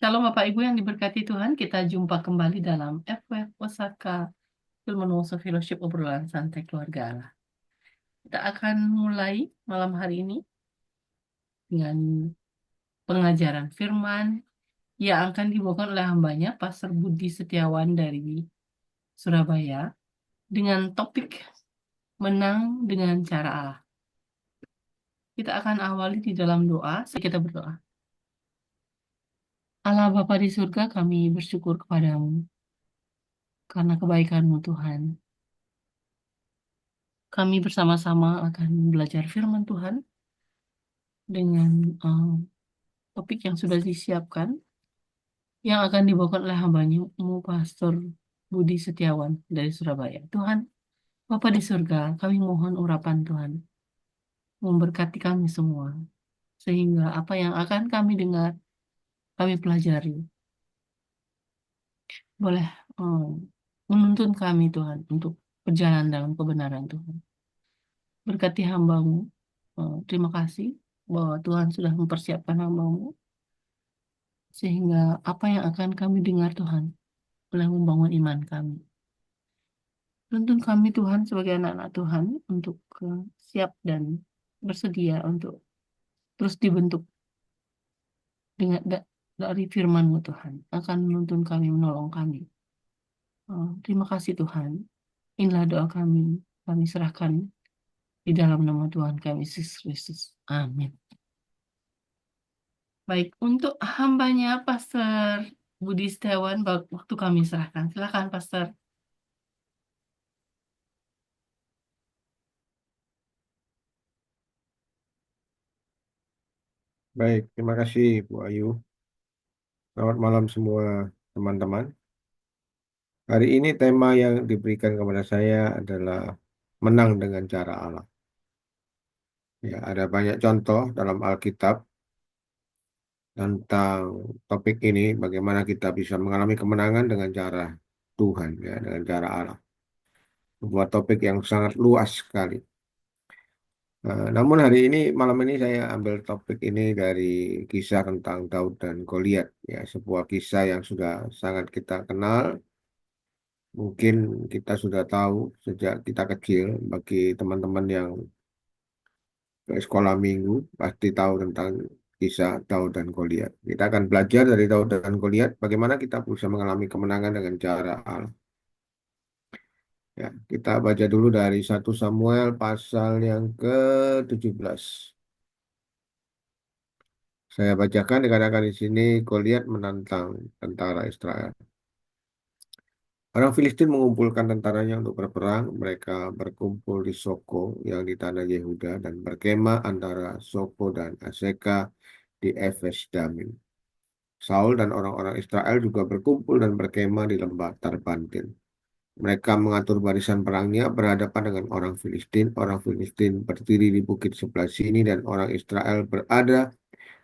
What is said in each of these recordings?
Shalom Bapak Ibu yang diberkati Tuhan, kita jumpa kembali dalam FWF Osaka Film Fellowship obrolan santai keluarga Allah. Kita akan mulai malam hari ini dengan pengajaran firman yang akan dibawakan oleh hambanya Pastor Budi Setiawan dari Surabaya dengan topik menang dengan cara Allah. Kita akan awali di dalam doa, kita berdoa. Allah Bapa di surga, kami bersyukur kepadamu karena kebaikan-Mu Tuhan. Kami bersama-sama akan belajar firman Tuhan dengan topik yang sudah disiapkan, yang akan dibawakan oleh hamba-Mu Pastor Budi Setiawan dari Surabaya. Tuhan, Bapa di surga, kami mohon urapan Tuhan, memberkati kami semua, sehingga apa yang akan kami dengar, kami pelajari, boleh menuntun kami Tuhan, untuk berjalan dalam kebenaran Tuhan. Berkati hamba-Mu, terima kasih bahwa Tuhan sudah mempersiapkan hamba-Mu, sehingga apa yang akan kami dengar Tuhan, boleh membangun iman kami. Tuntun kami Tuhan sebagai anak-anak Tuhan untuk siap dan bersedia untuk terus dibentuk dengan dari firman-Mu Tuhan. Akan menuntun kami, menolong kami. Terima kasih Tuhan. Inilah doa kami. Kami serahkan di dalam nama Tuhan kami Yesus Kristus. Amin. Baik, untuk hambanya Pastor Budi Setiawan, waktu kami serahkan. Silakan Pastor. Baik, terima kasih Bu Ayu. Selamat malam semua teman-teman. Hari ini tema yang diberikan kepada saya adalah menang dengan cara Allah. Ya, ada banyak contoh dalam Alkitab tentang topik ini, bagaimana kita bisa mengalami kemenangan dengan cara Tuhan, ya, dengan cara Allah. Sebuah topik yang sangat luas sekali. Namun hari ini, malam ini saya ambil topik ini dari kisah tentang Daud dan Goliat, ya, sebuah kisah yang sudah sangat kita kenal. Mungkin kita sudah tahu sejak kita kecil, bagi teman-teman yang ke sekolah minggu pasti tahu tentang kisah Daud dan Goliat. Kita akan belajar dari Daud dan Goliat bagaimana kita bisa mengalami kemenangan dengan cara Allah. Ya, kita baca dulu dari 1 Samuel pasal yang ke-17. Saya bacakan, dikatakan di sini Goliat menantang tentara Israel. Orang Filistin mengumpulkan tentaranya untuk berperang. Mereka berkumpul di Soko yang di tanah Yehuda dan berkemah antara Soko dan Aseka di Efes Damim. Saul dan orang-orang Israel juga berkumpul dan berkemah di lembah Tarbantin. Mereka mengatur barisan perangnya berhadapan dengan orang Filistin. Orang Filistin berdiri di bukit sebelah sini dan orang Israel berada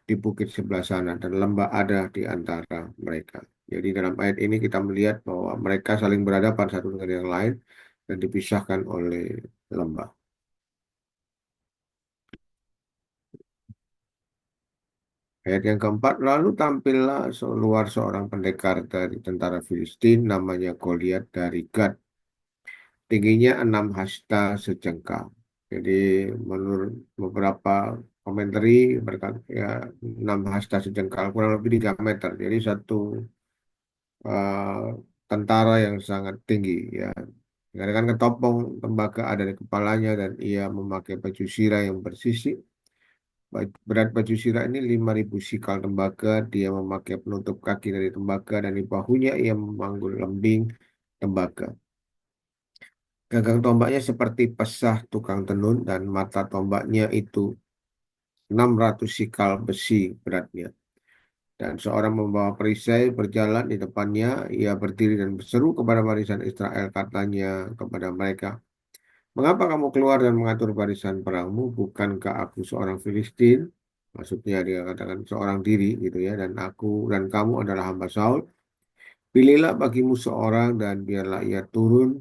di bukit sebelah sana dan lembah ada di antara mereka. Jadi dalam ayat ini kita melihat bahwa mereka saling berhadapan satu dengan yang lain dan dipisahkan oleh lembah. Ayat yang keempat, lalu tampillah keluar seorang pendekar dari tentara Filistin namanya Goliat dari Gad. Tingginya 6 hasta sejengkal. Jadi menurut beberapa komentari berkata ya 6 hasta sejengkal kurang lebih 3 meter. Jadi satu eh, tentara yang sangat tinggi ya. Dikatakan ketopong tembaga ada di kepalanya dan ia memakai baju sirah yang bersisik. Berat baju sirah ini 5.000 sikal tembaga. Dia memakai penutup kaki dari tembaga dan di bahunya ia memanggul lembing tembaga. Gagang tombaknya seperti pesah tukang tenun dan mata tombaknya itu 600 sikal besi beratnya. Dan seorang membawa perisai berjalan di depannya. Ia berdiri dan berseru kepada barisan Israel, katanya kepada mereka, "Mengapa kamu keluar dan mengatur barisan perangmu? Bukankah aku seorang Filistin?" Maksudnya dia katakan seorang diri gitu ya. Dan aku dan kamu adalah hamba Saul. Pilihlah bagimu seorang dan biarlah ia turun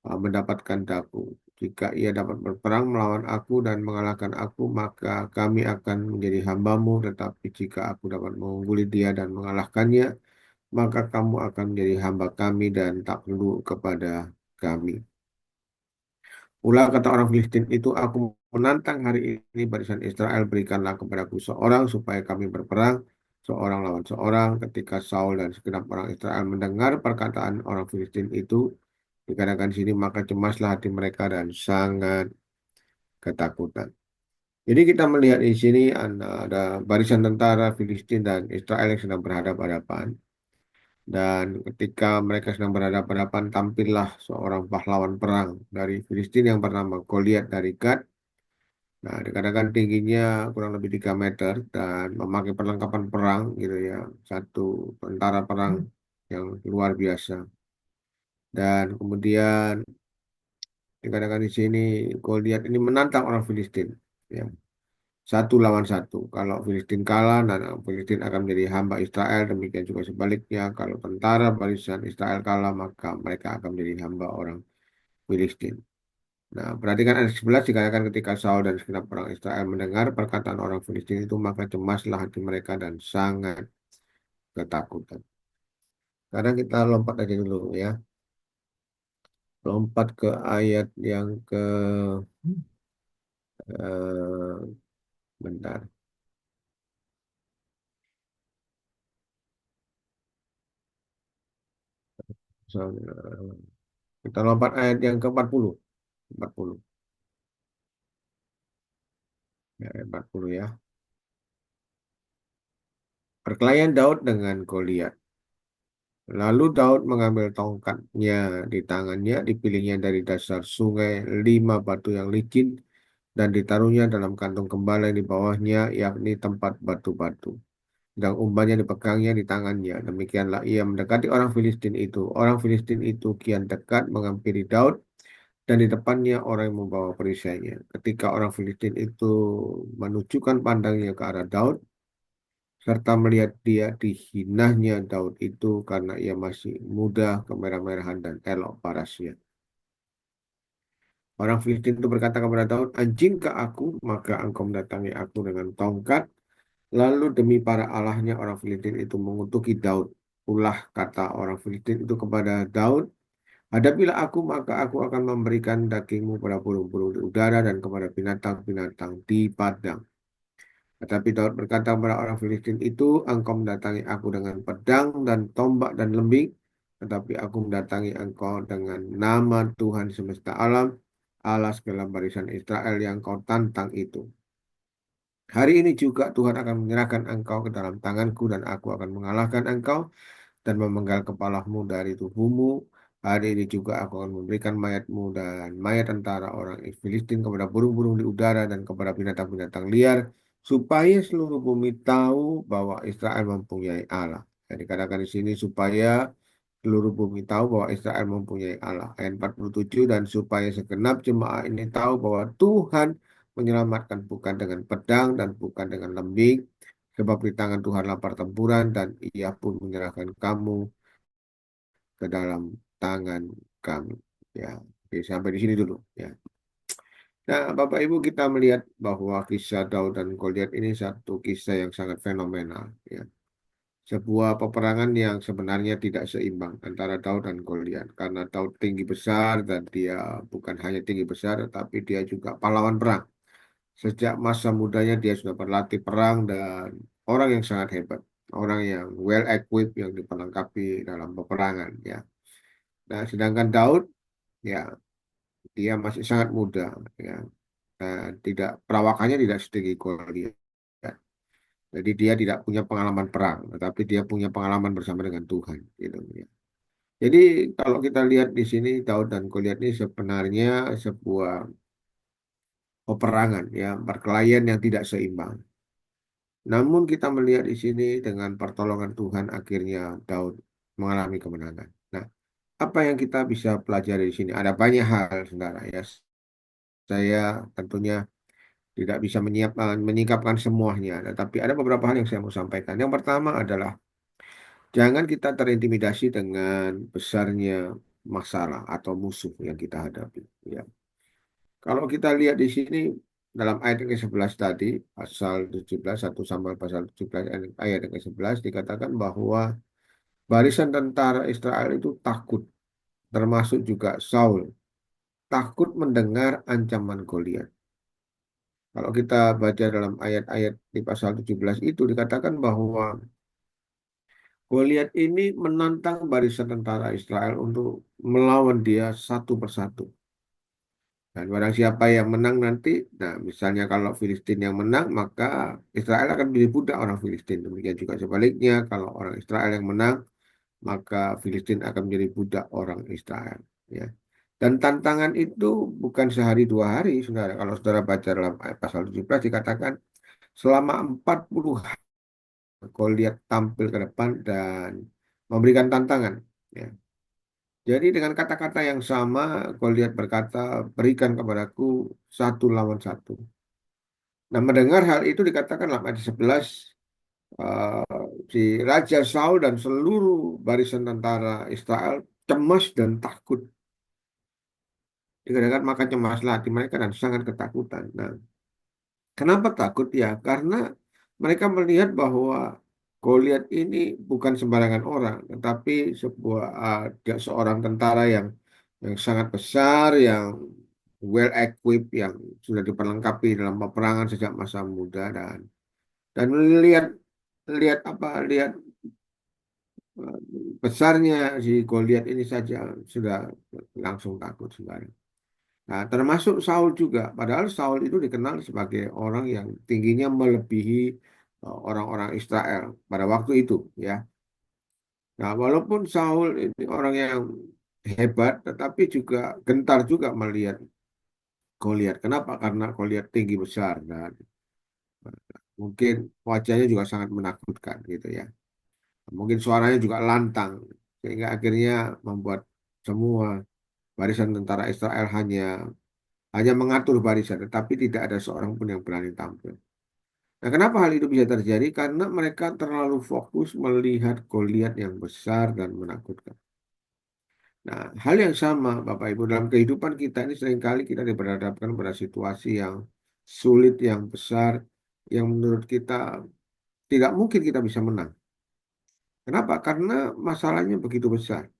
mendapatkan daku. Jika ia dapat berperang melawan aku dan mengalahkan aku, maka kami akan menjadi hambamu. Tetapi jika aku dapat mengungguli dia dan mengalahkannya, maka kamu akan menjadi hamba kami dan tak perlu kepada kami. Ulah kata orang Filistin itu, aku menantang hari ini barisan Israel, berikanlah kepadaku seorang supaya kami berperang, seorang lawan seorang. Ketika Saul dan segenap orang Israel mendengar perkataan orang Filistin itu, dikatakan sini, maka cemaslah hati mereka dan sangat ketakutan. Jadi kita melihat di sini ada barisan tentara Filistin dan Israel yang sedang berhadapan-hadapan. Dan ketika mereka sedang berhadapan-hadapan, tampillah seorang pahlawan perang dari Filistin yang bernama Goliat dari Gat. Nah, dikatakan tingginya kurang lebih 3 meter dan memakai perlengkapan perang gitu ya. Satu tentara perang yang luar biasa. Dan kemudian dikatakan di sini Goliat ini menantang orang Filistin. Ya, satu lawan satu. Kalau Filistin kalah, dan Filistin akan menjadi hamba Israel. Demikian juga sebaliknya. Kalau tentara barisan Israel kalah, maka mereka akan menjadi hamba orang Filistin. Nah, perhatikan ayat 11 dikatakan ketika Saul dan segenap orang Israel mendengar perkataan orang Filistin itu, maka cemaslah hati mereka dan sangat ketakutan. Sekarang kita lompat aja dulu ya. Lompat ke ayat yang eh, bentar. Kita lompat ayat yang ke-40. 40. Ya, ayat 40 ya. Perkelahian Daud dengan Goliat. Lalu Daud mengambil tongkatnya di tangannya, dipilihnya dari dasar sungai 5 batu yang licin, dan ditaruhnya dalam kantung gembala yang di bawahnya, yakni tempat batu-batu. Dan umbannya dipegangnya di tangannya. Demikianlah ia mendekati orang Filistin itu. Orang Filistin itu kian dekat menghampiri Daud, dan di depannya orang yang membawa perisainya. Ketika orang Filistin itu menunjukkan pandangnya ke arah Daud, serta melihat dia dihinahnya Daud itu karena ia masih muda, kemerah-merahan, dan elok parasnya. Orang Filistin itu berkata kepada Daud, anjingkah aku, maka engkau mendatangi aku dengan tongkat. Lalu demi para allahnya orang Filistin itu mengutuki Daud. Ulah kata orang Filistin itu kepada Daud, hadapilah aku, maka aku akan memberikan dagingmu pada burung-burung di udara dan kepada binatang-binatang di padang. Tetapi Daud berkata kepada orang Filistin itu, engkau mendatangi aku dengan pedang dan tombak dan lembing, tetapi aku mendatangi engkau dengan nama Tuhan semesta alam, Allah segala barisan Israel yang kau tantang itu. Hari ini juga Tuhan akan menyerahkan engkau ke dalam tanganku, dan aku akan mengalahkan engkau dan memenggal kepalamu dari tubuhmu. Hari ini juga aku akan memberikan mayatmu dan mayat tentara orang Filistin kepada burung-burung di udara dan kepada binatang-binatang liar, supaya seluruh bumi tahu bahwa Israel mempunyai Allah. Jadi katakan di sini supaya seluruh bumi tahu bahwa Israel mempunyai Allah. Ayat 47, dan supaya segenap jemaah ini tahu bahwa Tuhan menyelamatkan bukan dengan pedang dan bukan dengan lembing, sebab di tangan Tuhan lapar tempuran, dan ia pun menyerahkan kamu ke dalam tangan kami. Ya, oke, sampai di sini dulu. Ya. Nah, Bapak Ibu, kita melihat bahwa kisah Daud dan Goliat ini satu kisah yang sangat fenomenal. Ya. Sebuah peperangan yang sebenarnya tidak seimbang antara Daud dan Goliat. Karena Daud tinggi besar, dan dia bukan hanya tinggi besar, tapi dia juga pahlawan perang. Sejak masa mudanya dia sudah berlatih perang dan orang yang sangat hebat. Orang yang well equipped, yang diperlengkapi dalam peperangan. Ya. Nah, sedangkan Daud, ya, dia masih sangat muda, ya, tidak perawakannya tidak setinggi Goliat. Ya. Jadi dia tidak punya pengalaman perang, tetapi dia punya pengalaman bersama dengan Tuhan, gitu, ya. Jadi kalau kita lihat di sini Daud dan Goliat ini sebenarnya sebuah peperangan, ya, perkelahian yang tidak seimbang. Namun kita melihat di sini dengan pertolongan Tuhan akhirnya Daud mengalami kemenangan. Nah, apa yang kita bisa pelajari di sini? Ada banyak hal, saudara, ya. Saya tentunya tidak bisa menyingkapkan semuanya, tetapi ada beberapa hal yang saya mau sampaikan. Yang pertama adalah jangan kita terintimidasi dengan besarnya masalah atau musuh yang kita hadapi. Ya. Kalau kita lihat di sini dalam ayat yang ke-11 tadi, pasal 17, 1 sampai pasal 17 ayat yang ke-11 dikatakan bahwa barisan tentara Israel itu takut, termasuk juga Saul, takut mendengar ancaman Goliat. Kalau kita baca dalam ayat-ayat di pasal 17 itu dikatakan bahwa Goliat ini menantang barisan tentara Israel untuk melawan dia satu persatu. Dan barang siapa yang menang nanti, nah misalnya kalau Filistin yang menang, maka Israel akan menjadi budak orang Filistin. Demikian juga sebaliknya, kalau orang Israel yang menang, maka Filistin akan menjadi budak orang Israel. Ya. Dan tantangan itu bukan sehari dua hari, saudara. Kalau saudara baca dalam ayat pasal 17 dikatakan selama 40 hari Goliat tampil ke depan dan memberikan tantangan. Ya. Jadi dengan kata-kata yang sama, Goliat berkata, berikan kepadaku satu lawan satu. Nah, mendengar hal itu dikatakan dalam ayat 11, eh, si Raja Saul dan seluruh barisan tentara Israel cemas dan takut. Dikatakan maka cemaslah hati mereka dan sangat ketakutan. Nah, kenapa takut? Ya, karena mereka melihat bahwa Goliat ini bukan sembarangan orang, tetapi dia seorang tentara yang sangat besar, yang well equipped, yang sudah diperlengkapi dalam peperangan sejak masa muda dan melihat lihat apa lihat eh, besarnya si Goliat ini saja sudah langsung takut sebenarnya. Nah, termasuk Saul juga. Padahal Saul itu dikenal sebagai orang yang tingginya melebihi orang-orang Israel pada waktu itu, ya. Nah, walaupun Saul ini orang yang hebat, tetapi juga gentar juga melihat Goliat. Kenapa? Karena Goliat tinggi besar dan mungkin wajahnya juga sangat menakutkan, gitu ya. Mungkin suaranya juga lantang, sehingga akhirnya membuat semua barisan tentara Israel hanya mengatur barisan, tetapi tidak ada seorang pun yang berani tampil. Nah, kenapa hal itu bisa terjadi? Karena mereka terlalu fokus melihat Goliat yang besar dan menakutkan. Nah, hal yang sama, Bapak Ibu, dalam kehidupan kita ini seringkali kita diperhadapkan pada situasi yang sulit, yang besar, yang menurut kita tidak mungkin kita bisa menang. Kenapa? Karena masalahnya begitu besar.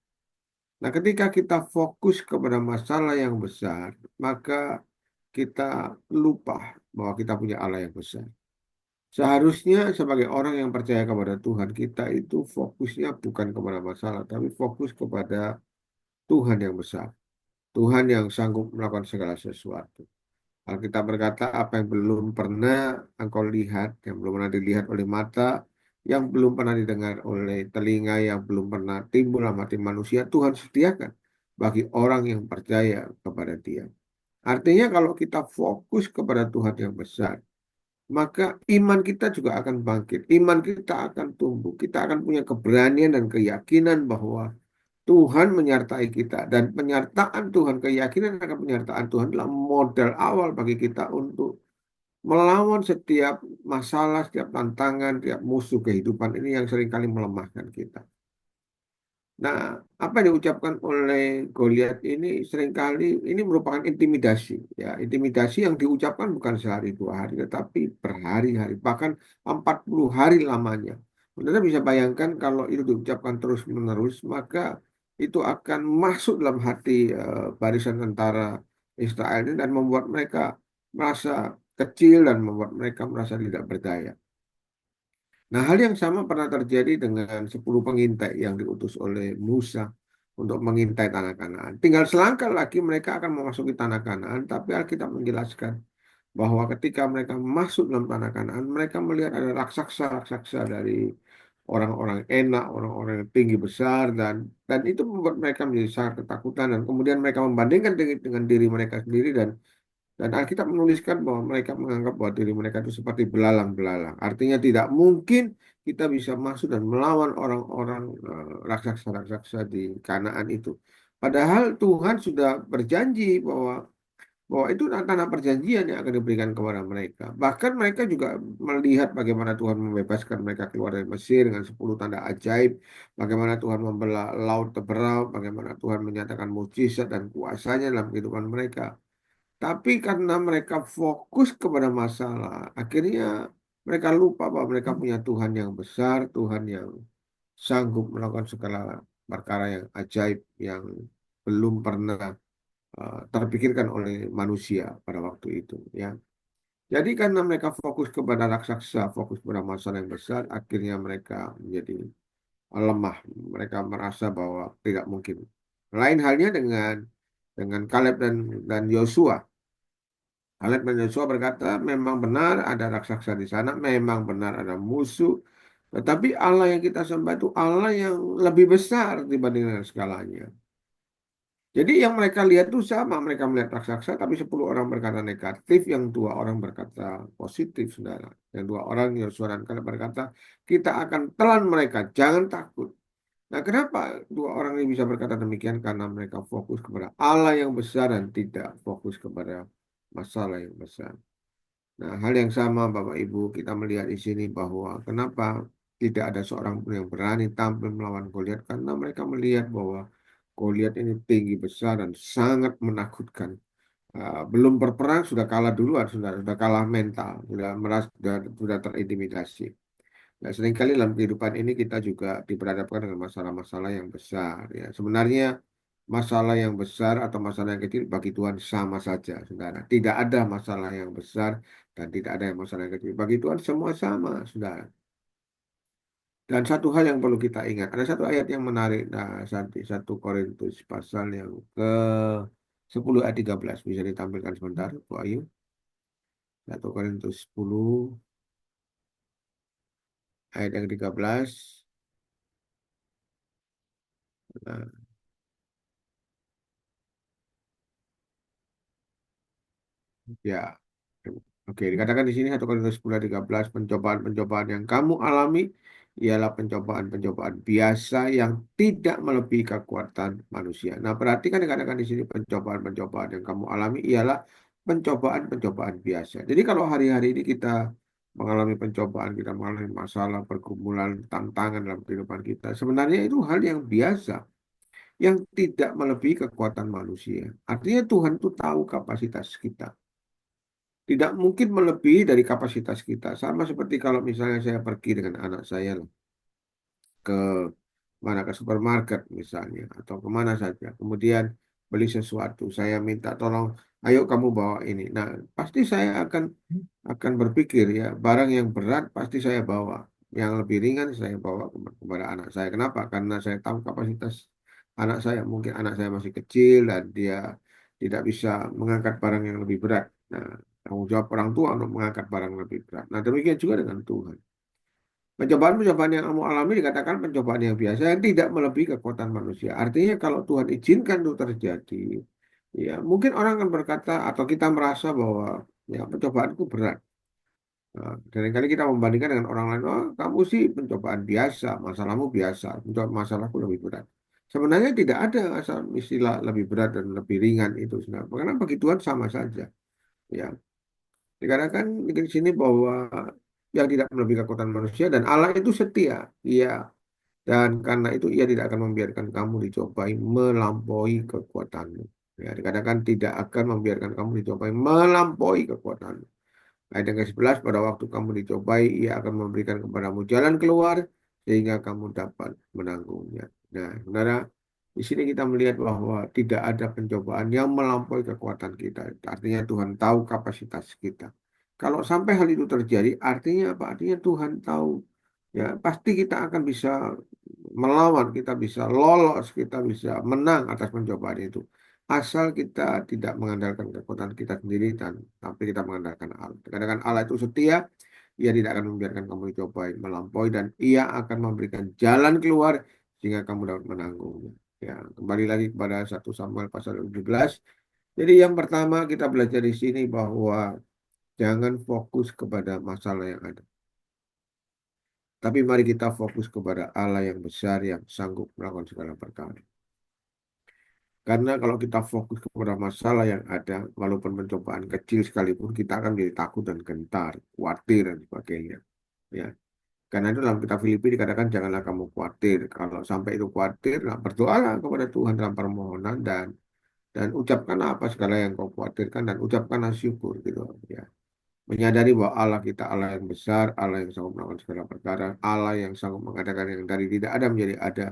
Nah, ketika kita fokus kepada masalah yang besar, maka kita lupa bahwa kita punya Allah yang besar. Seharusnya sebagai orang yang percaya kepada Tuhan, kita itu fokusnya bukan kepada masalah, tapi fokus kepada Tuhan yang besar. Tuhan yang sanggup melakukan segala sesuatu. Alkitab berkata, apa yang belum pernah engkau lihat, yang belum pernah dilihat oleh mata, yang belum pernah didengar oleh telinga, yang belum pernah timbul dalam hati manusia, Tuhan sediakan bagi orang yang percaya kepada Dia. Artinya kalau kita fokus kepada Tuhan yang besar, maka iman kita juga akan bangkit. Iman kita akan tumbuh. Kita akan punya keberanian dan keyakinan bahwa Tuhan menyertai kita. Dan penyertaan Tuhan, keyakinan akan penyertaan Tuhan adalah modal awal bagi kita untuk melawan setiap masalah, setiap tantangan, setiap musuh kehidupan ini yang seringkali melemahkan kita. Nah, apa yang diucapkan oleh Goliat ini seringkali ini merupakan intimidasi. Ya, intimidasi yang diucapkan bukan sehari dua hari, tetapi berhari-hari, bahkan 40 hari lamanya. Anda bisa bayangkan kalau itu diucapkan terus-menerus, maka itu akan masuk dalam hati barisan tentara Israel ini dan membuat mereka merasa kecil dan membuat mereka merasa tidak berdaya. Nah, hal yang sama pernah terjadi dengan 10 pengintai yang diutus oleh Musa untuk mengintai tanah Kanaan. Tinggal selangkah lagi mereka akan memasuki tanah Kanaan, tapi Alkitab menjelaskan bahwa ketika mereka masuk dalam tanah Kanaan, mereka melihat ada raksasa-raksasa dari orang-orang enak, orang-orang yang tinggi besar, dan itu membuat mereka menjadi sangat ketakutan, dan kemudian mereka membandingkan dengan diri mereka sendiri dan Alkitab menuliskan bahwa mereka menganggap bahwa diri mereka itu seperti belalang-belalang. Artinya tidak mungkin kita bisa masuk dan melawan orang-orang raksasa-raksasa di Kanaan itu. Padahal Tuhan sudah berjanji bahwa itu tanah perjanjian yang akan diberikan kepada mereka. Bahkan mereka juga melihat bagaimana Tuhan membebaskan mereka keluar dari Mesir dengan 10 tanda ajaib, bagaimana Tuhan membelah laut teberau, bagaimana Tuhan menyatakan mukjizat dan kuasanya dalam kehidupan mereka. Tapi karena mereka fokus kepada masalah, akhirnya mereka lupa bahwa mereka punya Tuhan yang besar, Tuhan yang sanggup melakukan segala perkara yang ajaib yang belum pernah terpikirkan oleh manusia pada waktu itu. Ya, jadi karena mereka fokus kepada raksasa, fokus pada masalah yang besar, akhirnya mereka menjadi lemah. Mereka merasa bahwa tidak mungkin. Lain halnya dengan Kaleb dan Yosua. Kaleb dan Yosua berkata, memang benar ada raksasa di sana, memang benar ada musuh, tetapi Allah yang kita sembah itu Allah yang lebih besar dibandingkan segalanya. Jadi yang mereka lihat itu sama, mereka melihat raksasa, tapi 10 orang berkata negatif, yang 2 orang berkata positif, saudara. Yang 2 orang, Yosua dan Kaleb berkata, kita akan telan mereka, jangan takut. Nah, kenapa 2 orang ini bisa berkata demikian? Karena mereka fokus kepada Allah yang besar dan tidak fokus kepada masalah yang besar. Nah, hal yang sama Bapak Ibu, kita melihat di sini bahwa kenapa tidak ada seorang pun yang berani tampil melawan Goliat, karena mereka melihat bahwa Goliat ini tinggi besar dan sangat menakutkan. Belum berperang sudah kalah duluan, sudah kalah mental, sudah merasa sudah terintimidasi. Nah, seringkali dalam kehidupan ini kita juga diperhadapkan dengan masalah-masalah yang besar. Ya, sebenarnya masalah yang besar atau masalah yang kecil bagi Tuhan sama saja, saudara. Tidak ada masalah yang besar dan tidak ada yang masalah yang kecil. Bagi Tuhan semua sama, saudara. Dan satu hal yang perlu kita ingat, ada satu ayat yang menarik, nah, satu Korintus pasal yang ke 10 ayat 13 bisa ditampilkan sebentar, Bu Ayu. 1 Korintus 10 ayat yang 13. Nah, ya, oke, dikatakan di sini 1 Korintus 10 ayat 13, pencobaan-pencobaan yang kamu alami ialah pencobaan-pencobaan biasa yang tidak melebihi kekuatan manusia. Nah, perhatikan dikatakan di sini pencobaan-pencobaan yang kamu alami ialah pencobaan-pencobaan biasa. Jadi kalau hari-hari ini kita mengalami pencobaan, kita mengalami masalah, pergumulan, tantangan dalam kehidupan kita, sebenarnya itu hal yang biasa, yang tidak melebihi kekuatan manusia. Artinya Tuhan itu tahu kapasitas kita. Tidak mungkin melebihi dari kapasitas kita. Sama seperti kalau misalnya saya pergi dengan anak saya lah, ke mana, ke supermarket misalnya atau kemana saja. Kemudian beli sesuatu, saya minta tolong, ayo kamu bawa ini. Nah, pasti saya akan berpikir ya, barang yang berat pasti saya bawa. Yang lebih ringan saya bawa kepada anak saya. Kenapa? Karena saya tahu kapasitas anak saya. Mungkin anak saya masih kecil dan dia tidak bisa mengangkat barang yang lebih berat. Nah, tanggung jawab orang tua untuk mengangkat barang yang lebih berat. Nah, demikian juga dengan Tuhan. Pencobaan-pencobaan yang kamu alami dikatakan pencobaan yang biasa yang tidak melebihi kekuatan manusia. Artinya kalau Tuhan izinkan itu terjadi, ya mungkin orang akan berkata atau kita merasa bahwa ya pencobaanku berat. Nah, seringkali kita membandingkan dengan orang lain, oh kamu sih pencobaan biasa, masalahmu biasa, masalahku lebih berat. Sebenarnya tidak ada asal istilah lebih berat dan lebih ringan itu sebenarnya. Karena bagi Tuhan sama saja. Ya, dikatakan di sini bahwa yang tidak melebihi kekuatan manusia dan Allah itu setia. Iya, dan karena itu ia tidak akan membiarkan kamu dicobai melampaui kekuatanmu. Ya, dikatakan tidak akan membiarkan kamu dicobai melampaui kekuatanmu. Ayat yang ke-11, pada waktu kamu dicobai, ia akan memberikan kepadamu jalan keluar sehingga kamu dapat menanggungnya. Nah, saudara, di sini kita melihat bahwa tidak ada pencobaan yang melampaui kekuatan kita. Artinya Tuhan tahu kapasitas kita. Kalau sampai hal itu terjadi, artinya apa? Artinya Tuhan tahu, ya pasti kita akan bisa melawan, kita bisa lolos, kita bisa menang atas pencobaan itu. Asal kita tidak mengandalkan kekuatan kita sendiri dan tapi kita mengandalkan Allah. Kadang Allah itu setia, ia tidak akan membiarkan kamu dicobai melampaui dan ia akan memberikan jalan keluar sehingga kamu dapat menanggungnya. Ya, kembali lagi kepada 1 Samuel pasal 17. Jadi yang pertama kita belajar di sini bahwa jangan fokus kepada masalah yang ada. Tapi mari kita fokus kepada Allah yang besar yang sanggup melakukan segala perkara. Karena kalau kita fokus kepada masalah yang ada, walaupun pencobaan kecil sekalipun, kita akan menjadi takut dan gentar, khawatir dan sebagainya. Ya, karena itu dalam kitab Filipi dikatakan janganlah kamu khawatir. Kalau sampai itu khawatir, nah, berdoalah kepada Tuhan dalam permohonan dan dan ucapkan apa segala yang kau khawatirkan dan ucapkanlah syukur gitu ya. Menyadari bahwa Allah kita Allah yang besar, Allah yang sanggup melakukan segala perkara, Allah yang sanggup mengadakan yang dari tidak ada menjadi ada.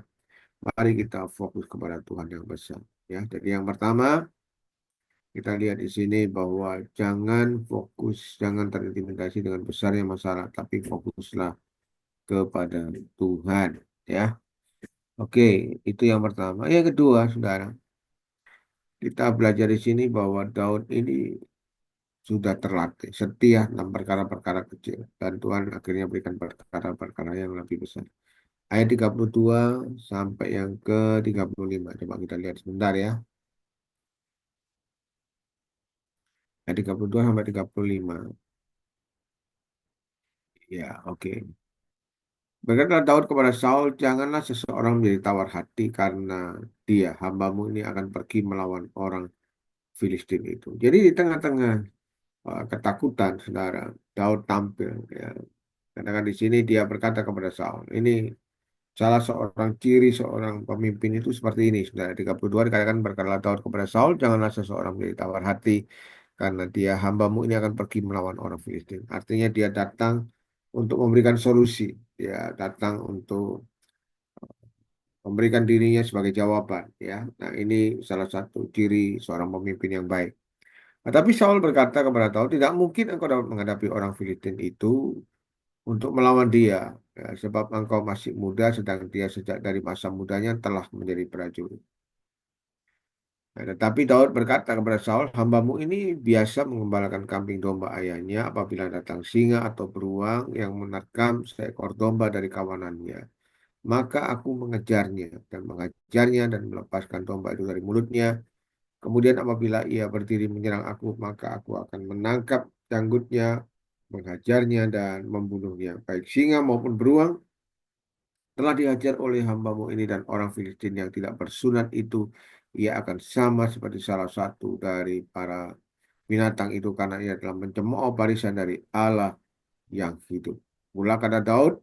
Mari kita fokus kepada Tuhan yang besar. Ya, jadi yang pertama kita lihat di sini bahwa jangan fokus, jangan terintimidasi dengan besarnya masalah, tapi fokuslah kepada Tuhan. Ya, oke, itu yang pertama. Yang kedua, saudara, kita belajar di sini bahwa Daud ini sudah terlatih setia dalam perkara-perkara kecil dan Tuhan akhirnya berikan perkara-perkara yang lebih besar. Ayat 32 sampai yang ke 35. Coba kita lihat sebentar ya. Ayat 32 sampai 35. Ya, oke. Berkata Daud kepada Saul, janganlah seseorang menjadi tawar hati karena dia, hambamu ini akan pergi melawan orang Filistin itu. Jadi di tengah-tengah ketakutan, saudara, Daud tampil. Ya. Katakan di sini dia berkata kepada Saul, ini salah seorang ciri seorang pemimpin itu seperti ini. Saudara, 32 dikatakan berkatalah Daud kepada Saul, janganlah seseorang menjadi tawar hati karena dia hambamu ini akan pergi melawan orang Filistin. Artinya dia datang untuk memberikan solusi. Dia datang untuk memberikan dirinya sebagai jawaban. Ya, nah ini salah satu ciri seorang pemimpin yang baik. Nah, tapi Saul berkata kepada Daud, tidak mungkin engkau dapat menghadapi orang Filistin itu untuk melawan dia, ya, sebab engkau masih muda, sedang dia sejak dari masa mudanya telah menjadi prajurit. Nah, tetapi Daud berkata kepada Saul, hambamu ini biasa mengembalakan kambing domba ayahnya apabila datang singa atau beruang yang menerkam seekor domba dari kawanannya. Maka aku mengejarnya dan mengajarnya dan melepaskan domba itu dari mulutnya. Kemudian apabila ia berdiri menyerang aku, maka aku akan menangkap janggutnya, menghajarnya dan membunuhnya. Baik singa maupun beruang telah dihajar oleh hambamu ini dan orang Filistin yang tidak bersunat itu, ia akan sama seperti salah satu dari para binatang itu karena ia telah mencemooh barisan dari Allah yang hidup. Mula kata Daud,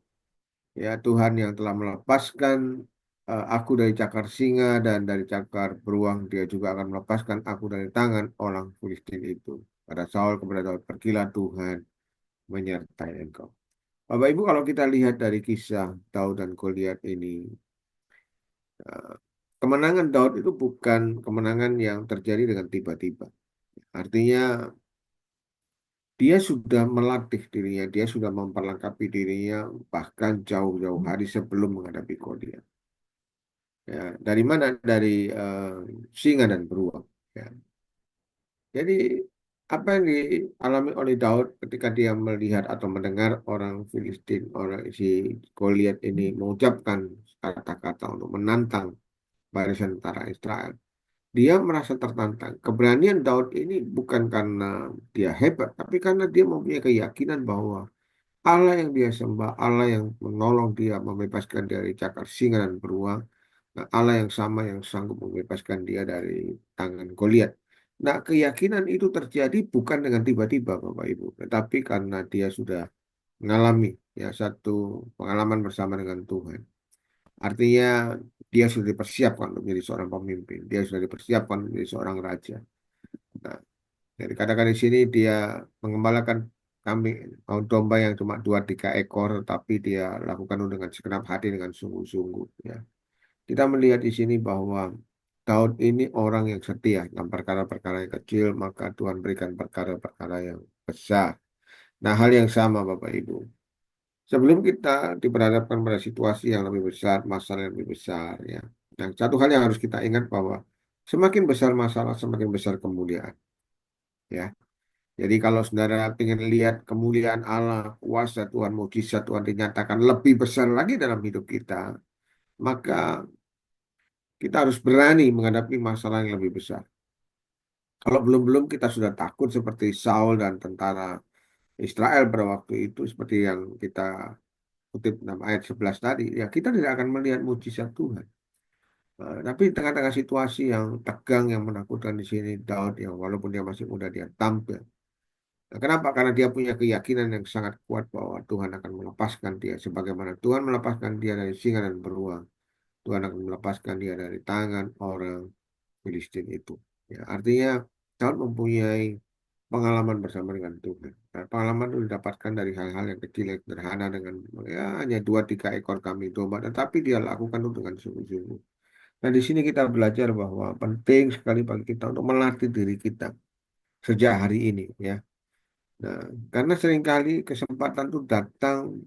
ya Tuhan yang telah melepaskan aku dari cakar singa dan dari cakar beruang, dia juga akan melepaskan aku dari tangan orang Filistin itu. Kata Saul kepada Daud, pergilah Tuhan menyertai engkau. Bapak Ibu, kalau kita lihat dari kisah Daud dan Goliat ini, eh, kemenangan Daud itu bukan kemenangan yang terjadi dengan tiba-tiba. Artinya dia sudah melatih dirinya, dia sudah memperlengkapi dirinya bahkan jauh-jauh hari sebelum menghadapi Goliat. Ya, dari mana? Dari singa dan beruang. Ya. Jadi apa yang dialami oleh Daud ketika dia melihat atau mendengar orang Filistin, orang si Goliat ini mengucapkan kata-kata untuk menantang barisan tentara Israel. Dia merasa tertantang. Keberanian Daud ini bukan karena dia hebat, tapi karena dia mempunyai keyakinan bahwa Allah yang dia sembah, Allah yang menolong dia membebaskan dari cakar singa dan beruang, nah, Allah yang sama yang sanggup membebaskan dia dari tangan Goliat. Nah, keyakinan itu terjadi bukan dengan tiba-tiba, Bapak Ibu, tetapi karena dia sudah mengalami ya satu pengalaman bersama dengan Tuhan. Artinya dia sudah dipersiapkan untuk menjadi seorang pemimpin, dia sudah dipersiapkan menjadi seorang raja. Nah, jadi katakan di sini dia mengembalakan kambing atau domba yang cuma 2-3 ekor, tapi dia lakukan dengan segenap hati dengan sungguh-sungguh. Ya. Kita melihat di sini bahwa Daud ini orang yang setia dalam perkara-perkara yang kecil, maka Tuhan berikan perkara-perkara yang besar. Nah, hal yang sama Bapak Ibu. Sebelum kita diperhadapkan pada situasi yang lebih besar, masalah yang lebih besar, ya. Yang satu hal yang harus kita ingat bahwa semakin besar masalah, semakin besar kemuliaan. Ya, jadi kalau saudara ingin lihat kemuliaan Allah, kuasa Tuhan, mujizat Tuhan dinyatakan lebih besar lagi dalam hidup kita, maka kita harus berani menghadapi masalah yang lebih besar. Kalau belum-belum kita sudah takut seperti Saul dan tentara Israel pada waktu itu, seperti yang kita kutip dalam ayat 11 tadi, ya kita tidak akan melihat mujizat Tuhan. Tapi di tengah-tengah situasi yang tegang, yang menakutkan di sini, Daud yang walaupun dia masih muda, dia tampil. Nah, kenapa? Karena dia punya keyakinan yang sangat kuat bahwa Tuhan akan melepaskan dia. Sebagaimana Tuhan melepaskan dia dari singa dan beruang. Tuhan akan melepaskan dia dari tangan orang Filistin itu. Ya, artinya Daud mempunyai pengalaman bersama dengan Tuhan. Nah, pengalaman itu didapatkan dari hal-hal yang kecil, yang sederhana dengan ya hanya dua tiga ekor kambing domba, tetapi dia lakukan itu dengan sungguh-sungguh. Nah, di sini kita belajar bahwa penting sekali bagi kita untuk melatih diri kita sejak hari ini, ya. Nah, karena seringkali kesempatan itu datang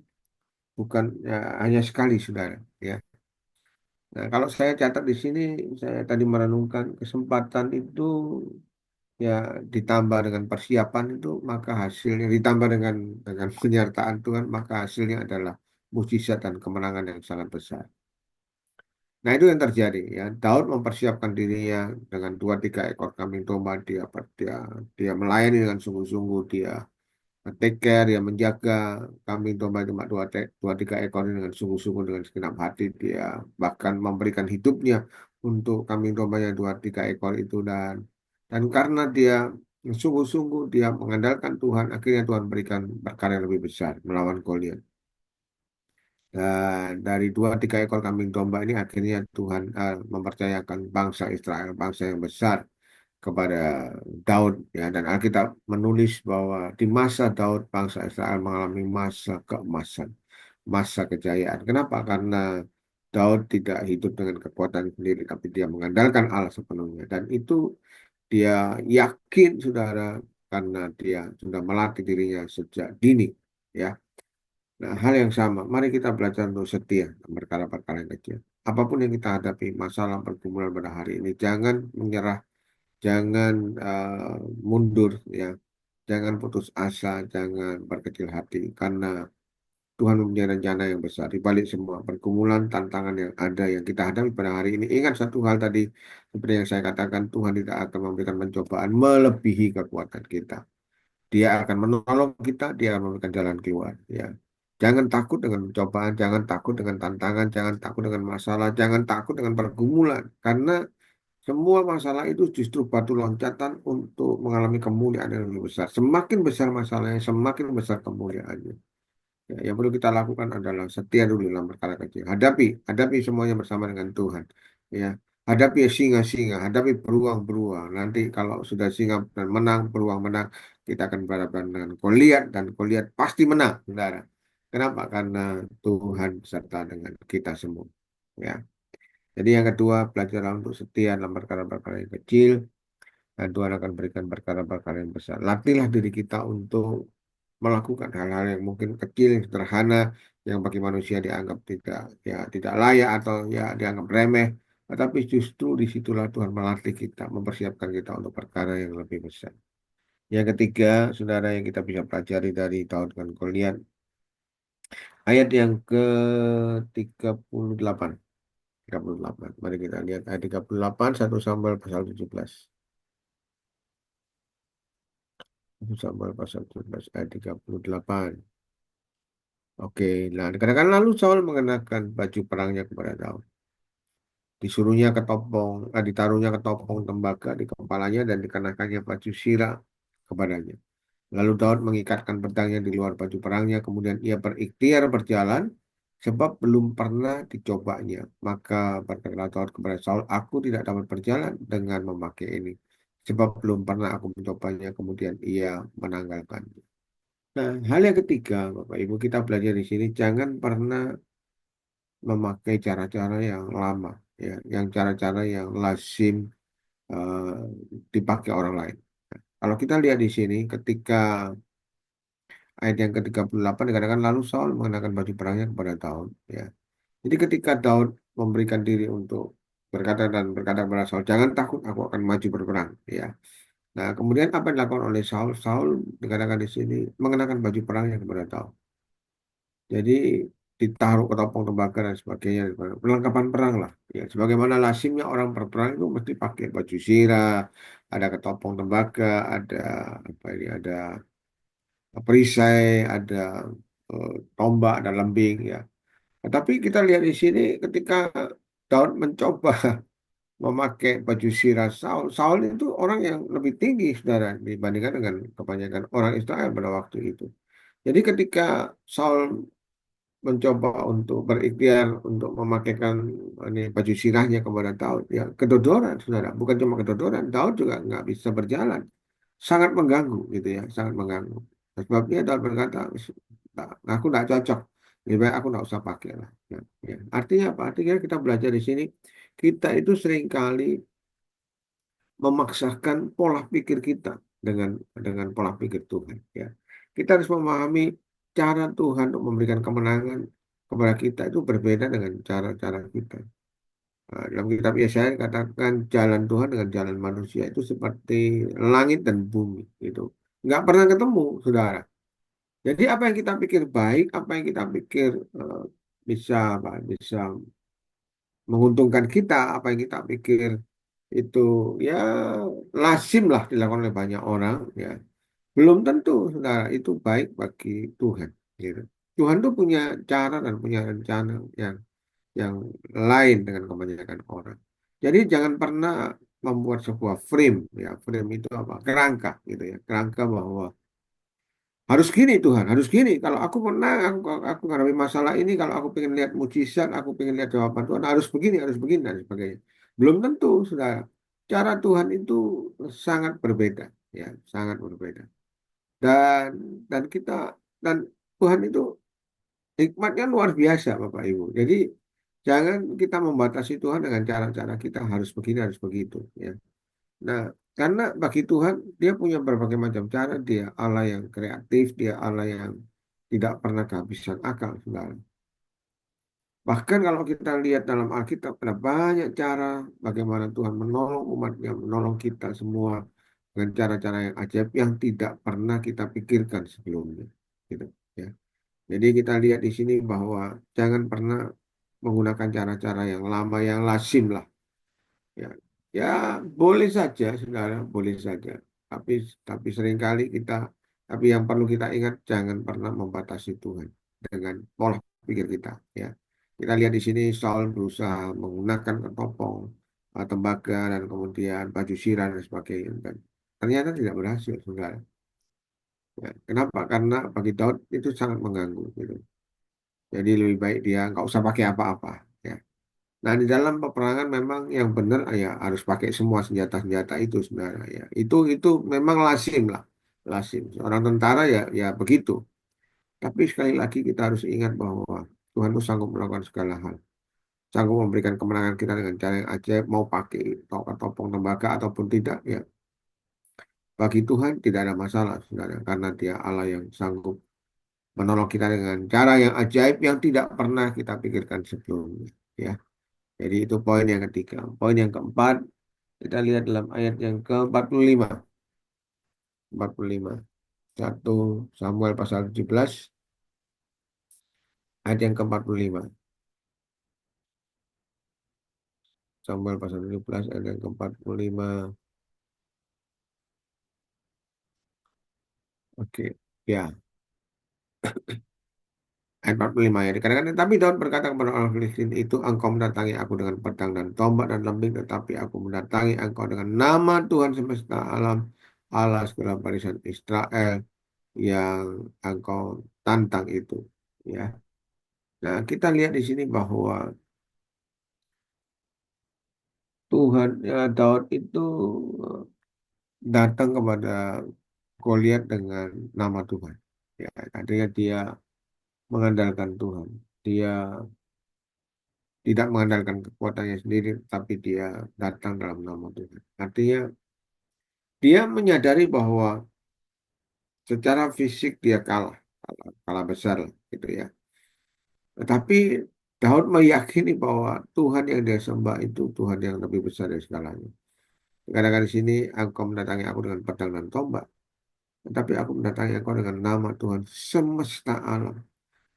bukan ya, hanya sekali, saudara. Ya. Nah, kalau saya catat di sini, saya tadi merenungkan kesempatan itu ya ditambah dengan persiapan itu, maka hasilnya ditambah dengan penyertaan Tuhan, maka hasilnya adalah mukjizat dan kemenangan yang sangat besar. Nah, itu yang terjadi ya. Daud mempersiapkan dirinya dengan dua tiga ekor kambing domba, dia dia melayani dengan sungguh-sungguh, dia take care, dia menjaga kambing domba cuma dua tiga ekor ini dengan sungguh-sungguh, dengan segenap hati. Dia bahkan memberikan hidupnya untuk kambing dombanya dua tiga ekor itu, dan karena dia sungguh-sungguh dia mengandalkan Tuhan, akhirnya Tuhan berikan perkara yang lebih besar melawan Goliat. Dan dari dua tiga ekor kambing domba ini akhirnya Tuhan mempercayakan bangsa Israel, bangsa yang besar, kepada Daud, ya. Dan Alkitab menulis bahwa di masa Daud bangsa Israel mengalami masa keemasan, masa kejayaan. Kenapa? Karena Daud tidak hidup dengan kekuatan sendiri, tapi dia mengandalkan Allah sepenuhnya. Dan itu dia yakin, saudara, karena dia sudah melatih dirinya sejak dini, ya. Nah, hal yang sama, mari kita belajar untuk setia dalam perkara-perkara yang kecil. Apapun yang kita hadapi, masalah pergumulan pada hari ini, jangan menyerah, jangan mundur, ya, jangan putus asa, jangan berkecil hati, karena Tuhan mempunyai rencana yang besar di balik semua pergumulan, tantangan yang ada yang kita hadapi pada hari ini. Ingat satu hal tadi, seperti yang saya katakan, Tuhan tidak akan memberikan pencobaan melebihi kekuatan kita. Dia akan menolong kita, dia akan memberikan jalan keluar. Ya, jangan takut dengan cobaan, jangan takut dengan tantangan, jangan takut dengan masalah, jangan takut dengan pergumulan, karena semua masalah itu justru batu loncatan untuk mengalami kemuliaan yang lebih besar. Semakin besar masalahnya, semakin besar kemuliaannya. Ya, yang perlu kita lakukan adalah setia dulu dalam perkara kecil. Hadapi semuanya bersama dengan Tuhan. Ya, hadapi singa-singa, hadapi beruang-beruang. Nanti kalau sudah singa dan menang, beruang menang, kita akan berhadapan dengan Goliat, dan Goliat pasti menang, saudara. Kenapa? Karena Tuhan serta dengan kita semua. Ya. Jadi yang kedua, belajarlah untuk setia dalam perkara-perkara yang kecil, dan Tuhan akan berikan perkara-perkara yang besar. Latihlah diri kita untuk melakukan hal-hal yang mungkin kecil, yang sederhana, yang bagi manusia dianggap tidak layak atau ya dianggap remeh, tetapi justru disitulah Tuhan melatih kita, mempersiapkan kita untuk perkara yang lebih besar. Yang ketiga, saudara, yang kita bisa pelajari dari Daud dan Goliat, ayat yang ke 38. 38. Mari kita lihat ayat 38, 1 Samuel pasal 17. 1 Samuel pasal 17 ayat 38. Oke, nah dikatakan lalu Saul mengenakan baju perangnya kepada Daud. Ditaruhnya ketopong tembaga di kepalanya dan dikenakannya baju sirah kepadanya. Lalu Daud mengikatkan pedangnya di luar baju perangnya, kemudian ia berikhtiar berjalan sebab belum pernah dicobanya. Maka berkatalah Daud kepada Saul, aku tidak dapat berjalan dengan memakai ini, sebab belum pernah aku mencobanya. Kemudian ia menanggalkannya. Nah, hal yang ketiga, Bapak Ibu, kita belajar di sini, jangan pernah memakai cara-cara yang lama, ya, yang cara-cara yang lazim eh, dipakai orang lain. Kalau kita lihat di sini, ketika ayat yang ke-38 dikatakan lalu Saul mengenakan baju perangnya kepada Daud. Ya, jadi ketika Daud memberikan diri untuk berkata kepada Saul, jangan takut, aku akan maju berperang. Ya, nah kemudian apa yang dilakukan oleh Saul? Saul dikatakan di sini mengenakan baju perangnya kepada Daud. Jadi ditaruh ketopong tembaga dan sebagainya, perlengkapan perang lah. Ya, sebagaimana lazimnya orang berperang itu mesti pakai baju sirah, ada ketopong tembaga, ada apa ini, ada perisai, ada tombak, ada lembing, ya. Tetapi kita lihat di sini ketika Daud mencoba memakai baju sirah Saul, Saul itu orang yang lebih tinggi, saudara, dibandingkan dengan kebanyakan orang Israel pada waktu itu. Jadi ketika Saul mencoba untuk berikhtiar untuk memakaikan ini baju sirahnya kepada Daud, ya kedodoran, saudara. Bukan cuma kedodoran, Daud juga nggak bisa berjalan, sangat mengganggu gitu ya, sangat mengganggu. Sebabnya Daud berkata, "Nah, aku nggak cocok, lebih baik aku nggak usah pakai lah." Ya, ya. Artinya apa? Artinya kita belajar di sini, kita itu seringkali memaksakan pola pikir kita dengan pola pikir Tuhan. Ya, kita harus memahami cara Tuhan untuk memberikan kemenangan kepada kita itu berbeda dengan cara-cara kita. Nah, dalam kitab Yesaya katakan jalan Tuhan dengan jalan manusia itu seperti langit dan bumi itu nggak pernah ketemu, saudara. Jadi apa yang kita pikir baik, apa yang kita pikir bisa bisa menguntungkan kita, apa yang kita pikir itu ya lazim lah dilakukan oleh banyak orang, ya belum tentu saudara itu baik bagi Tuhan, gitu. Tuhan tuh punya cara dan punya rencana yang lain dengan kebanyakan orang. Jadi jangan pernah membuat sebuah frame, ya frame itu apa, kerangka gitu ya, kerangka bahwa harus gini Tuhan, harus gini. Kalau aku menang, aku menghadapi masalah ini, kalau aku pengen lihat mujizat, aku pengen lihat jawaban Tuhan, harus begini, dan sebagainya. Belum tentu, saudara. Cara Tuhan itu sangat berbeda, ya, sangat berbeda. Dan dan kita dan Tuhan itu hikmatnya luar biasa, Bapak Ibu. Jadi jangan kita membatasi Tuhan dengan cara-cara kita harus begini, harus begitu, ya. Nah, karena bagi Tuhan, dia punya berbagai macam cara. Dia Allah yang kreatif, dia Allah yang tidak pernah kehabisan akal, saudara. Bahkan kalau kita lihat dalam Alkitab, ada banyak cara bagaimana Tuhan menolong umatnya, menolong kita semua dengan cara-cara yang ajaib yang tidak pernah kita pikirkan sebelumnya. Gitu, ya. Jadi kita lihat di sini bahwa jangan pernah menggunakan cara-cara yang lama, yang lazim lah. Ya, ya boleh saja, saudara, boleh saja. Tapi tapi seringkali tapi yang perlu kita ingat jangan pernah membatasi Tuhan dengan pola pikir kita. Ya, kita lihat di sini Saul berusaha menggunakan ketopong, tembaga dan kemudian baju sirah dan sebagainya. Dan ternyata tidak berhasil, saudara. Ya, kenapa? Karena bagi Daud itu sangat mengganggu. Gitu. Jadi lebih baik dia nggak usah pakai apa-apa. Ya. Nah, di dalam peperangan memang yang benar ya harus pakai semua senjata-senjata itu sebenarnya ya. Itu memang lazim lah, lazim. Seorang tentara ya ya begitu. Tapi sekali lagi kita harus ingat bahwa Tuhan itu sanggup melakukan segala hal. Sanggup memberikan kemenangan kita dengan cara yang ajaib, mau pakai topong tembaga ataupun tidak ya. Bagi Tuhan tidak ada masalah, saudara, karena Dia Allah yang sanggup menolong kita dengan cara yang ajaib yang tidak pernah kita pikirkan sebelumnya. Ya, jadi itu poin yang ketiga. Poin yang keempat, kita lihat dalam ayat yang ke-45. 45. 1 Samuel pasal 17, ayat yang ke-45. Samuel pasal 17, ayat yang ke-45. Oke, ya. Ayat 45 ya. Dikatakan, tapi Daud berkata kepada orang Filistin itu, engkau mendatangi aku dengan pedang dan tombak dan lembing, tetapi aku mendatangi engkau dengan nama Tuhan semesta alam, Allah segala barisan Israel yang engkau tantang itu. Ya. Nah, kita lihat di sini bahwa Tuhan, ya, Daud itu datang kepada Goliat dengan nama Tuhan. Ya, artinya dia mengandalkan Tuhan. Dia tidak mengandalkan kekuatannya sendiri, tapi dia datang dalam nama Tuhan. Artinya dia menyadari bahwa secara fisik dia kalah besar lah, gitu ya. Tetapi Daud meyakini bahwa Tuhan yang dia sembah itu Tuhan yang lebih besar dari segalanya. Kadang-kadang di sini engkau mendatangi aku dengan pedang dan tombak, tetapi aku mendatangi engkau dengan nama Tuhan semesta alam.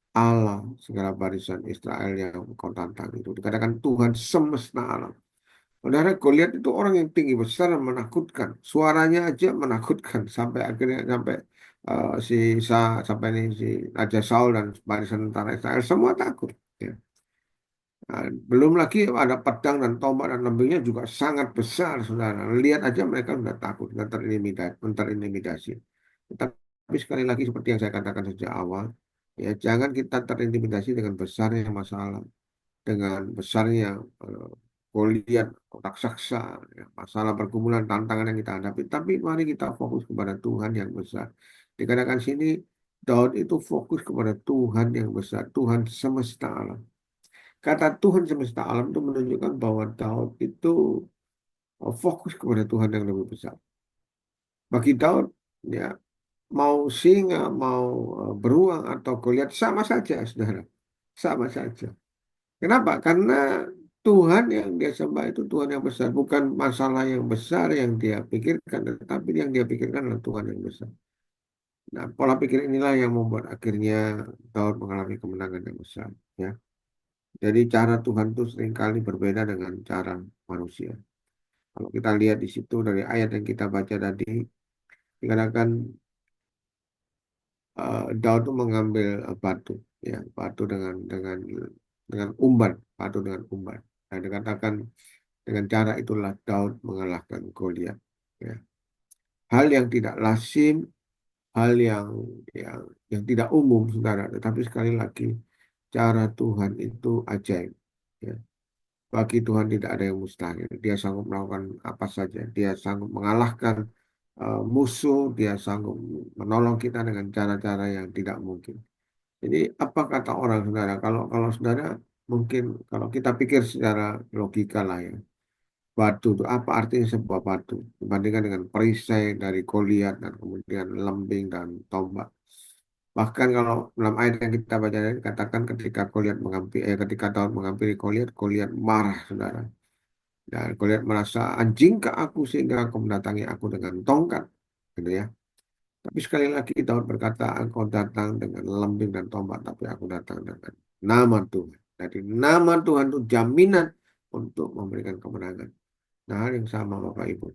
Allah segala barisan Israel yang kau tantang itu. Dikatakan Tuhan semesta alam. Saudara, Goliat itu orang yang tinggi besar dan menakutkan. Suaranya aja menakutkan sampai akhirnya sampai si sampai ini si Raja Saul dan barisan tentara Israel semua takut. Ya. Nah, belum lagi ada pedang dan tombak dan lembingnya juga sangat besar, saudara. Lihat aja mereka sudah takut dan terintimidasi. Tetapi sekali lagi seperti yang saya katakan sejak awal, Ya, jangan kita terintimidasi dengan besarnya masalah, dengan besarnya eh, Goliat, raksasa, ya, masalah pergumulan, tantangan yang kita hadapi. Tapi mari kita fokus kepada Tuhan yang besar. Dikatakan sini, Daud itu fokus kepada Tuhan yang besar, Tuhan semesta alam. Kata Tuhan semesta alam itu menunjukkan bahwa Daud itu fokus kepada Tuhan yang lebih besar. Bagi Daud, ya mau singa, mau beruang atau Goliat sama saja, saudara. Sama saja. Kenapa? Karena Tuhan yang dia sembah itu Tuhan yang besar, bukan masalah yang besar yang dia pikirkan, tetapi yang dia pikirkan adalah Tuhan yang besar. Nah, pola pikir inilah yang membuat akhirnya Daud mengalami kemenangan yang besar. Ya, jadi cara Tuhan itu seringkali berbeda dengan cara manusia. Kalau kita lihat di situ dari ayat yang kita baca tadi, dikatakan Daud itu mengambil batu, ya, batu dengan umban, batu dengan umban. Dan dikatakan dengan cara itulah Daud mengalahkan Goliat. Ya. Hal yang tidak lazim, hal yang yang tidak umum, saudara. Tetapi sekali lagi, cara Tuhan itu ajaib. Ya. Bagi Tuhan tidak ada yang mustahil. Dia sanggup melakukan apa saja. Dia sanggup mengalahkan musuh. Dia sanggup menolong kita dengan cara-cara yang tidak mungkin. Jadi apa kata orang, saudara? Kalau kalau saudara mungkin kalau kita pikir secara logika lah ya. Batu itu apa artinya sebuah batu dibandingkan dengan perisai dari Goliat dan kemudian lembing dan tombak. Bahkan kalau dalam ayat yang kita baca tadi katakan ketika ketika Daud menghampiri Goliat, Goliat marah, saudara. Dan Goliat merasa anjingkah aku sehingga aku mendatangi aku dengan tongkat, gitu ya. Tapi sekali lagi Daud berkata, engkau datang dengan lembing dan tombak, tapi aku datang dengan nama Tuhan. Jadi nama Tuhan itu jaminan untuk memberikan kemenangan. Nah, hal yang sama Bapak Ibu.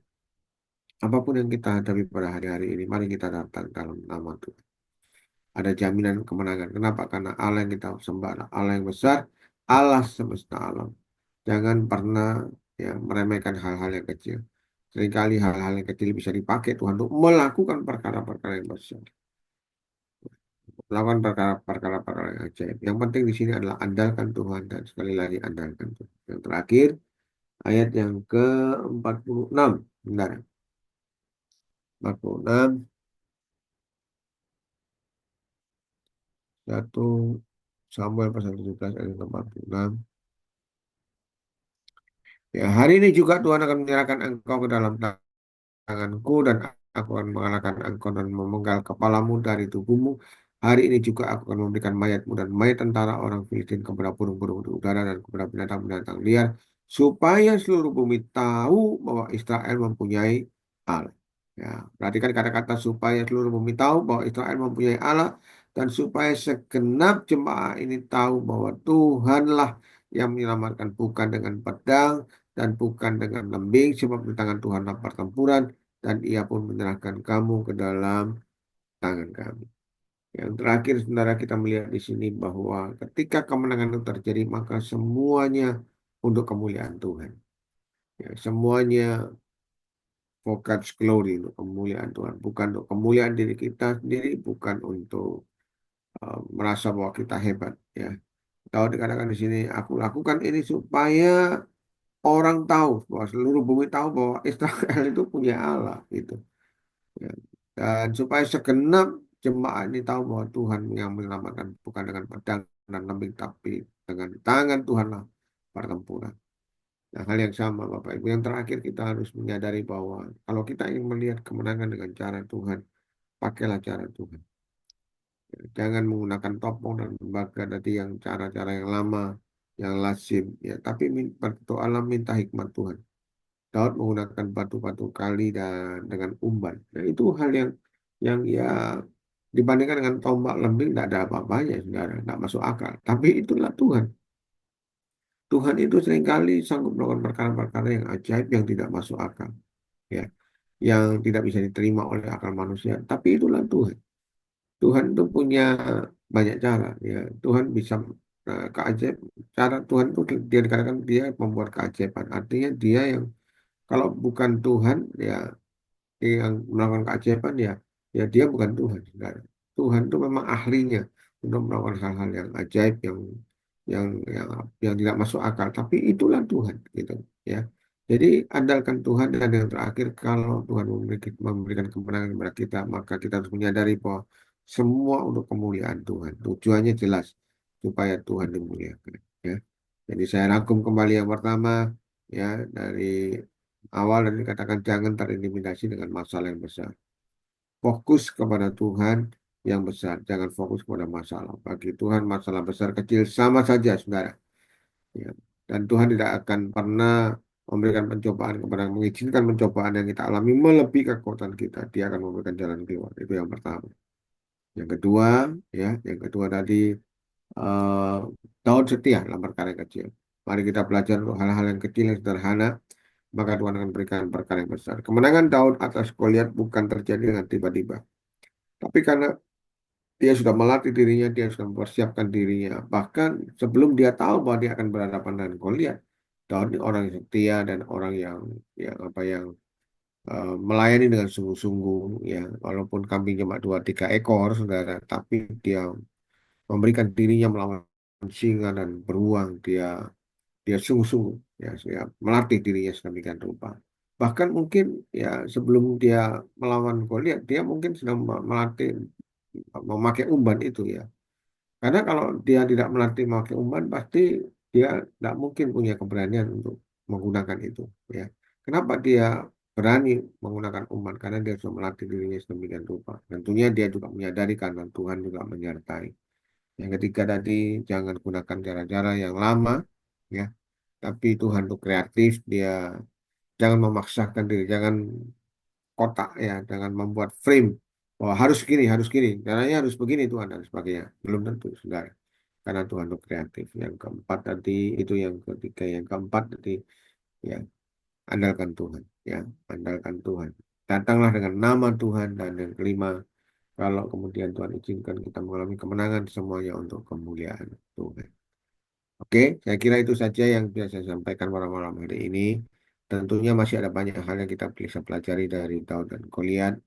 Apapun yang kita hadapi pada hari-hari ini, mari kita datang dalam nama Tuhan. Ada jaminan kemenangan. Kenapa? Karena Allah yang kita sembah adalah Allah yang besar, Allah semesta alam. Jangan pernah ya meremehkan hal-hal yang kecil. Seringkali hal-hal yang kecil bisa dipakai Tuhan untuk melakukan perkara-perkara yang besar. Melakukan perkara-perkara yang ajaib. Yang penting di sini adalah andalkan Tuhan dan sekali lagi andalkan Tuhan. Yang terakhir, ayat yang ke-46. Benar. 46. Satu Samuel pasal 17 ayat 46. Ya, hari ini juga Tuhan akan menyerahkan engkau ke dalam tanganku dan aku akan mengalahkan engkau dan memenggal kepalamu dari tubuhmu. Hari ini juga aku akan memberikan mayatmu dan mayat tentara orang Filistin kepada burung-burung di udara dan kepada binatang-binatang liar, supaya seluruh bumi tahu bahwa Israel mempunyai Allah. Ya, perhatikan kata-kata supaya seluruh bumi tahu bahwa Israel mempunyai Allah dan supaya segenap jemaah ini tahu bahwa Tuhanlah yang menyelamatkan bukan dengan pedang dan bukan dengan lembing, sebab di tangan Tuhanlah pertempuran dan ia pun menyerahkan kamu ke dalam tangan kami. Yang terakhir, saudara, kita melihat di sini bahwa ketika kemenangan itu terjadi, maka semuanya untuk kemuliaan Tuhan. Ya, semuanya for God's glory, untuk kemuliaan Tuhan. Bukan untuk kemuliaan diri kita sendiri, bukan untuk merasa bahwa kita hebat. Ya, tahu dikatakan di sini, aku lakukan ini supaya orang tahu bahwa seluruh bumi tahu bahwa Israel itu punya Allah gitu. Ya. Dan supaya segenap jemaat ini tahu bahwa Tuhan yang menyelamatkan bukan dengan pedang dan lembing tapi dengan tangan Tuhanlah pertempuran. Nah, hal yang sama Bapak Ibu. Yang terakhir kita harus menyadari bahwa kalau kita ingin melihat kemenangan dengan cara Tuhan, pakailah cara Tuhan. Ya, jangan menggunakan topeng dan lembaga tadi yang cara-cara yang lama, yang lazim. Ya, tapi berdoalah minta hikmat Tuhan. Daud menggunakan batu-batu kali dan dengan umban. Nah, itu hal yang ya dibandingkan dengan tombak lembing tidak ada apa-apanya, saudara, tidak masuk akal. Tapi itulah Tuhan. Tuhan itu seringkali sanggup melakukan perkara-perkara yang ajaib yang tidak masuk akal, ya, yang tidak bisa diterima oleh akal manusia. Tapi itulah Tuhan. Tuhan itu punya banyak cara, ya. Tuhan bisa keajaib. Cara Tuhan itu dia dikatakan dia membuat keajaiban. Artinya dia yang kalau bukan Tuhan, ya yang melakukan keajaiban ya dia bukan Tuhan, saudara. Tuhan itu memang ahlinya sudah melakukan hal-hal yang ajaib, yang yang yang tidak masuk akal, tapi itulah Tuhan gitu ya. Jadi andalkan Tuhan, dan yang terakhir, kalau Tuhan memberikan kemenangan kepada kita, maka kita harus menyadari bahwa semua untuk kemuliaan Tuhan. Tujuannya jelas, supaya Tuhan dimuliakan ya. Jadi saya rangkum kembali yang pertama ya, dari awal dan dikatakan jangan terintimidasi dengan masalah yang besar. Fokus kepada Tuhan yang besar, jangan fokus kepada masalah. Bagi Tuhan masalah besar kecil sama saja, saudara. Ya. Dan Tuhan tidak akan pernah memberikan pencobaan kepada, mengizinkan pencobaan yang kita alami melebihi kekuatan kita. Dia akan memberikan jalan keluar. Itu yang pertama. Yang kedua, ya, yang kedua tadi, eh, Daud setia dalam perkara yang kecil. Mari kita belajar untuk hal-hal yang kecil yang sederhana, maka Tuhan akan berikan perkara yang besar. Kemenangan Daud atas Goliat bukan terjadi dengan tiba-tiba, tapi karena dia sudah melatih dirinya, dia sudah mempersiapkan dirinya. Bahkan sebelum dia tahu bahwa dia akan berhadapan dengan Goliat, Daud ini orang yang setia dan orang yang melayani dengan sungguh-sungguh ya. Walaupun kambing cuma dua tiga ekor, saudara, tapi dia memberikan dirinya melawan singa dan beruang. Dia sungguh-sungguh ya, melatih dirinya sedemikian rupa. Bahkan mungkin ya sebelum dia melawan Goliat, dia mungkin sedang melatih memakai umban itu ya. Karena kalau dia tidak melatih memakai umban, pasti dia tidak mungkin punya keberanian untuk menggunakan itu. Ya, kenapa dia berani menggunakan umban? Karena dia sudah melatih dirinya sedemikian rupa. Tentunya dia juga menyadari karena Tuhan juga menyertai. Yang ketiga tadi, jangan gunakan cara-cara yang lama, ya. Tapi Tuhan itu kreatif. Dia jangan memaksakan diri, jangan kotak ya, jangan membuat frame bahwa harus gini, caranya harus begini Tuhan dan sebagainya. Belum tentu, saudara. Karena Tuhan itu kreatif. Yang keempat tadi itu, yang ketiga, yang keempat tadi ya, andalkan Tuhan ya, andalkan Tuhan. Datanglah dengan nama Tuhan, dan yang kelima, kalau kemudian Tuhan izinkan kita mengalami kemenangan, semuanya untuk kemuliaan Tuhan. Oke, saya kira itu saja yang bisa saya sampaikan pada malam hari ini. Tentunya masih ada banyak hal yang kita bisa pelajari dari Daud dan Goliat.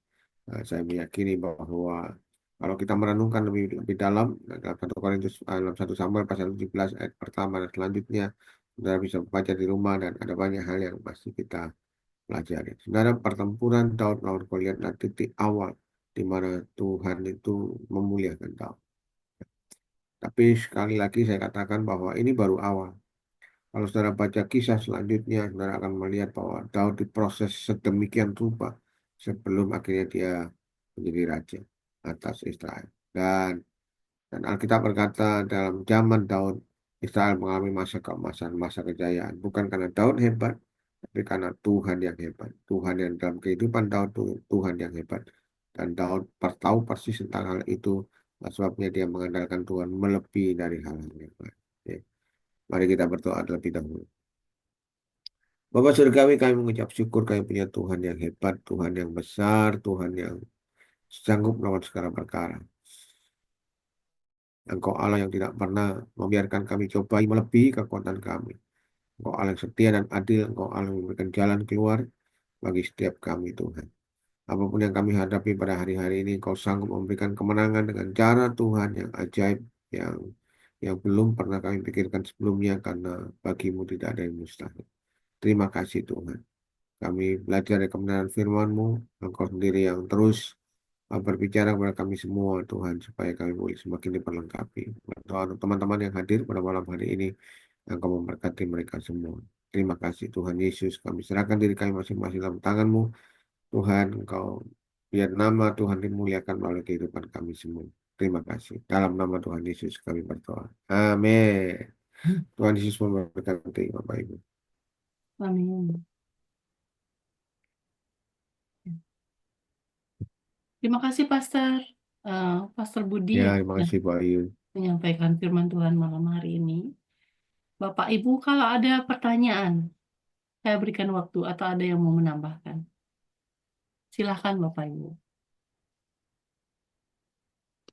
Saya meyakini bahwa kalau kita merenungkan lebih lebih dalam dalam 1 Korintus, dalam 1 Samuel pasal 17 ayat pertama dan selanjutnya, saudara bisa baca di rumah, dan ada banyak hal yang pasti kita pelajari. Saudara, pertempuran Daud lawan Goliat adalah titik awal di mana Tuhan itu memuliakan Daud. Tapi sekali lagi saya katakan bahwa ini baru awal. Kalau saudara baca kisah selanjutnya, saudara akan melihat bahwa Daud diproses sedemikian rupa sebelum akhirnya dia menjadi raja atas Israel. Dan Alkitab berkata dalam zaman Daud, Israel mengalami masa keemasan, masa kejayaan. Bukan karena Daud hebat, tapi karena Tuhan yang hebat. Tuhan yang dalam kehidupan Daud itu Tuhan yang hebat. Dan Daud tahu persis tentang hal itu, sebabnya dia mengandalkan Tuhan melebihi dari hal-hal yang lain. Oke. Mari kita berdoa terlebih dahulu. Bapak Surgawi, kami mengucap syukur kami punya Tuhan yang hebat, Tuhan yang besar, Tuhan yang sanggup melawan segala perkara. Engkau Allah yang tidak pernah membiarkan kami cobai melebihi kekuatan kami. Engkau Allah yang setia dan adil, Engkau Allah yang memberikan jalan keluar bagi setiap kami, Tuhan. Apapun yang kami hadapi pada hari-hari ini, Engkau sanggup memberikan kemenangan dengan cara Tuhan yang ajaib, yang yang belum pernah kami pikirkan sebelumnya, karena bagimu tidak ada yang mustahil. Terima kasih Tuhan. Kami belajar dari kebenaran firman-Mu, Engkau sendiri yang terus berbicara kepada kami semua, Tuhan, supaya kami boleh semakin diperlengkapi. Berdoa untuk teman-teman yang hadir pada malam hari ini, Engkau memberkati mereka semua. Terima kasih Tuhan Yesus, kami serahkan diri kami masing-masing dalam tangan-Mu. Tuhan, Engkau biar nama Tuhan dimuliakan melalui kehidupan kami semua. Terima kasih. Dalam nama Tuhan Yesus kami berdoa. Amin. Tuhan Yesus memberkati Bapak Ibu. Amin. Terima kasih Pastor Budi Ya, yang terima sudah kasih Pak Ayu. menyampaikan firman Tuhan malam hari ini. Bapak Ibu, kalau ada pertanyaan, saya berikan waktu atau ada yang mau menambahkan. Silakan Bapak Ibu.